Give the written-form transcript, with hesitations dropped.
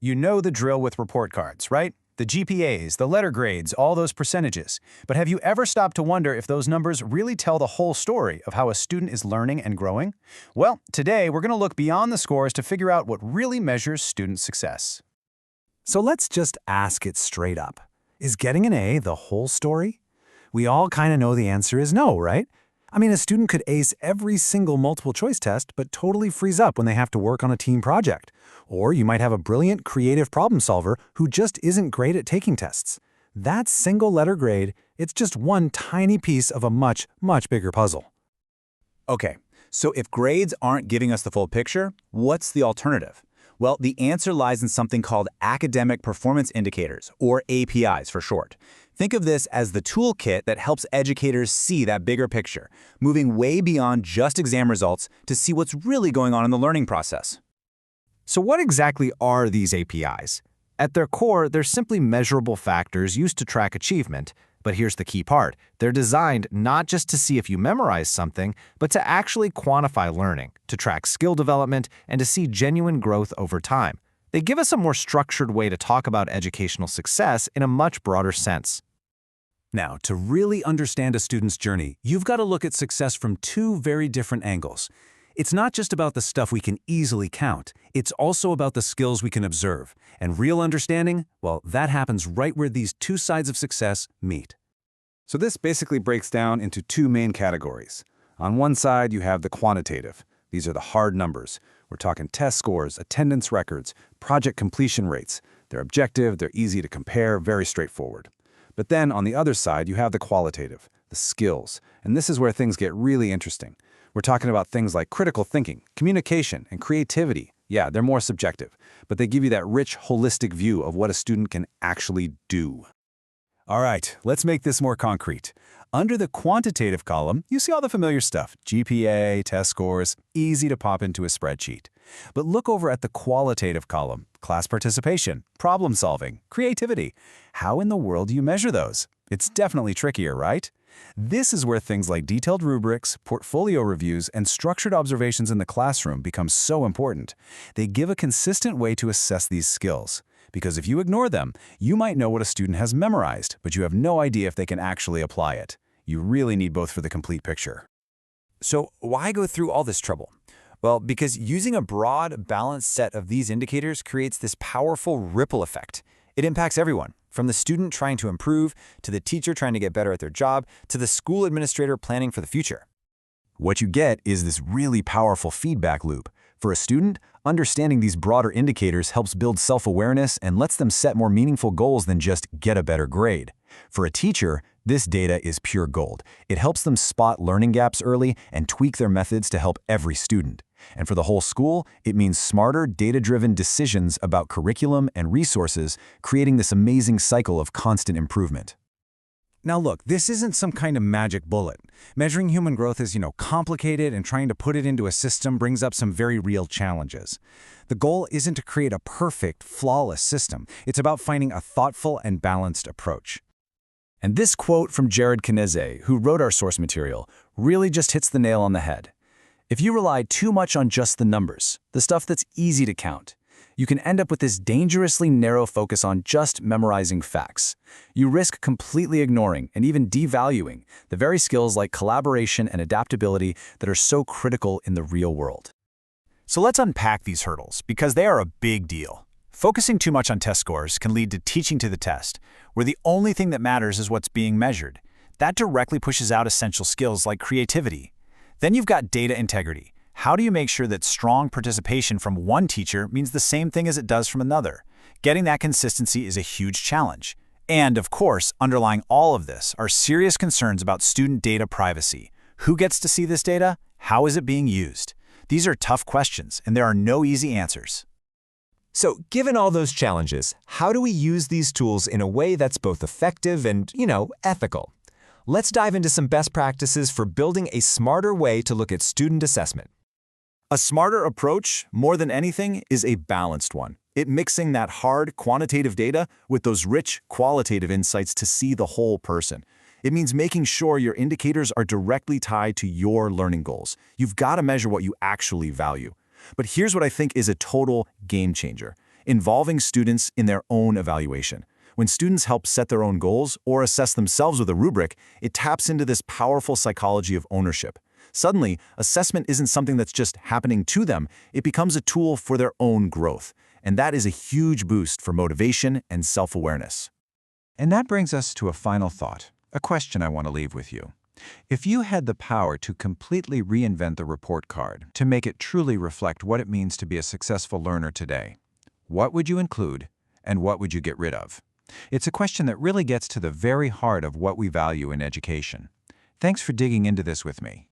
You know the drill with report cards, right? The GPAs, the letter grades, all those percentages. But have you ever stopped to wonder if those numbers really tell the whole story of how a student is learning and growing? Well, today we're going to look beyond the scores to figure out what really measures student success. So let's just ask it straight up. Is getting an A the whole story? We all kind of know the answer is no, right? I mean, a student could ace every single multiple choice test, but totally freeze up when they have to work on a team project. Or you might have a brilliant, creative problem solver who just isn't great at taking tests. That single letter grade, it's just one tiny piece of a much, much bigger puzzle. Okay, so if grades aren't giving us the full picture, what's the alternative? Well, the answer lies in something called academic performance indicators, or APIs for short. Think of this as the toolkit that helps educators see that bigger picture, moving way beyond just exam results to see what's really going on in the learning process. So what exactly are these APIs? At their core, they're simply measurable factors used to track achievement. But here's the key part. They're designed not just to see if you memorize something, but to actually quantify learning, to track skill development, and to see genuine growth over time. They give us a more structured way to talk about educational success in a much broader sense. Now, to really understand a student's journey, you've got to look at success from two very different angles. It's not just about the stuff we can easily count. It's also about the skills we can observe. And real understanding, well, that happens right where these two sides of success meet. So this basically breaks down into two main categories. On one side, you have the quantitative. These are the hard numbers. We're talking test scores, attendance records, project completion rates. They're objective, they're easy to compare, very straightforward. But then on the other side, you have the qualitative, the skills. And this is where things get really interesting. We're talking about things like critical thinking, communication, and creativity. Yeah, they're more subjective, but they give you that rich, holistic view of what a student can actually do. All right, let's make this more concrete. Under the quantitative column, you see all the familiar stuff, GPA, test scores, easy to pop into a spreadsheet. But look over at the qualitative column, class participation, problem solving, creativity. How in the world do you measure those? It's definitely trickier, right? This is where things like detailed rubrics, portfolio reviews, and structured observations in the classroom become so important. They give a consistent way to assess these skills. Because if you ignore them, you might know what a student has memorized, but you have no idea if they can actually apply it. You really need both for the complete picture. So why go through all this trouble? Well, because using a broad, balanced set of these indicators creates this powerful ripple effect. It impacts everyone, from the student trying to improve, to the teacher trying to get better at their job, to the school administrator planning for the future. What you get is this really powerful feedback loop. For a student, understanding these broader indicators helps build self-awareness and lets them set more meaningful goals than just get a better grade. For a teacher, this data is pure gold. It helps them spot learning gaps early and tweak their methods to help every student. And for the whole school, it means smarter, data-driven decisions about curriculum and resources, creating this amazing cycle of constant improvement. Now look, this isn't some kind of magic bullet. Measuring human growth is, complicated, and trying to put it into a system brings up some very real challenges. The goal isn't to create a perfect, flawless system. It's about finding a thoughtful and balanced approach. And this quote from Jared Kaneze, who wrote our source material, really just hits the nail on the head. If you rely too much on just the numbers, the stuff that's easy to count, you can end up with this dangerously narrow focus on just memorizing facts. You risk completely ignoring and even devaluing the very skills like collaboration and adaptability that are so critical in the real world. So let's unpack these hurdles, because they are a big deal. Focusing too much on test scores can lead to teaching to the test, where the only thing that matters is what's being measured. That directly pushes out essential skills like creativity. Then you've got data integrity. How do you make sure that strong participation from one teacher means the same thing as it does from another? Getting that consistency is a huge challenge. And, of course, underlying all of this are serious concerns about student data privacy. Who gets to see this data? How is it being used? These are tough questions, and there are no easy answers. So, given all those challenges, how do we use these tools in a way that's both effective and, ethical? Let's dive into some best practices for building a smarter way to look at student assessment. A smarter approach, more than anything, is a balanced one. It mixing that hard quantitative data with those rich qualitative insights to see the whole person. It means making sure your indicators are directly tied to your learning goals. You've got to measure what you actually value. But here's what I think is a total game changer. involving students in their own evaluation. When students help set their own goals or assess themselves with a rubric, it taps into this powerful psychology of ownership. Suddenly, assessment isn't something that's just happening to them, it becomes a tool for their own growth. And that is a huge boost for motivation and self-awareness. And that brings us to a final thought, a question I want to leave with you. If you had the power to completely reinvent the report card, to make it truly reflect what it means to be a successful learner today, what would you include and what would you get rid of? It's a question that really gets to the very heart of what we value in education. Thanks for digging into this with me.